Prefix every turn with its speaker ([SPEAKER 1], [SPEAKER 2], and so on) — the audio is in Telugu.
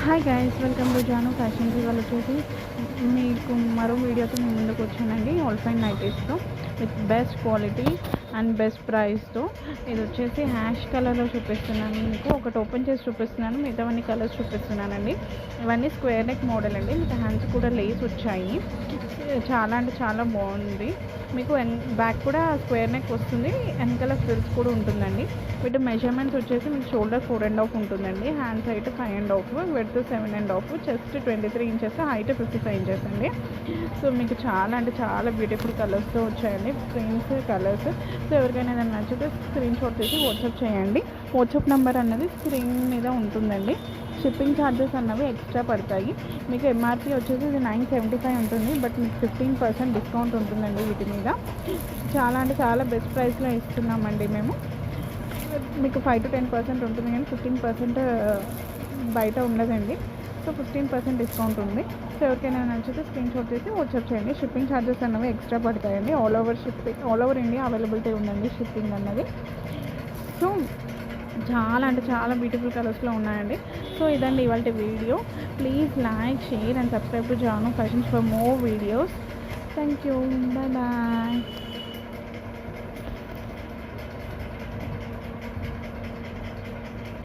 [SPEAKER 1] Hi guys, welcome to Janu fashions. ఇవాళ వచ్చేసి మీకు మరో వీడియోతో మేము ముందుకు వచ్చానండి. ఆల్ ఫైన్ నైటీస్తో with best quality and best ప్రైస్తో. ఇది వచ్చేసి హ్యాష్ కలర్లో చూపిస్తున్నాను. మీకు ఒకటి ఓపెన్ చేసి చూపిస్తున్నాను, మిగతావన్నీ కలర్స్ చూపిస్తున్నానండి. ఇవన్నీ స్క్వేర్ నెక్ మోడల్ అండి. మీకు హ్యాండ్స్ కూడా లేస్ వచ్చాయి. చాలా అంటే చాలా బాగుంది. మీకు బ్యాక్ కూడా స్క్వేర్ నెక్ వస్తుంది, వెనకాల ఫ్రిల్స్ కూడా ఉంటుందండి. వీటి మెజర్మెంట్స్ వచ్చేసి మీకు షోల్డర్ 4.5 ఉంటుందండి, hands height 5.5, width 7.5, chest 23 inches, height 55 inches అండి. సో మీకు చాలా అంటే చాలా బ్యూటిఫుల్ కలర్స్తో వచ్చాయండి, ప్రింట్స్ కలర్స్. సో ఎవరికైనా ఏదైనా నచ్చితే స్క్రీన్ షాట్ తీసి వాట్సాప్ చేయండి. వాట్సాప్ నెంబర్ అన్నది స్క్రీన్ మీద ఉంటుందండి. షిప్పింగ్ ఛార్జెస్ అన్నవి ఎక్స్ట్రా పడతాయి. మీకు ఎంఆర్పి వచ్చేసి ఇది 975 ఉంటుంది, బట్ మీకు 15% డిస్కౌంట్ ఉంటుందండి వీటి మీద. చాలా అంటే చాలా బెస్ట్ ప్రైస్లో ఇస్తున్నామండి మేము. మీకు 5 to 10% ఉంటుంది, కానీ 15% బయట ఉండదండి. సో 15% డిస్కౌంట్ ఉంది. సో ఎవరికైనా నచ్చితే స్క్రీన్ షాట్ తీసి వాట్సాప్ చేయండి. షిప్పింగ్ ఛార్జెస్ అన్నవి ఎక్స్ట్రా పడతాయండి. ఆల్ ఓవర్ ఇండియా అవైలబిలిటీ ఉందండి షిప్పింగ్ అన్నది. సో చాలా అంటే చాలా బ్యూటిఫుల్ కలర్స్లో ఉన్నాయండి. సో ఇదండి ఇవాళ వీడియో. Please like, share and subscribe to Janu fashions for more videos. Thank you. Bye bye.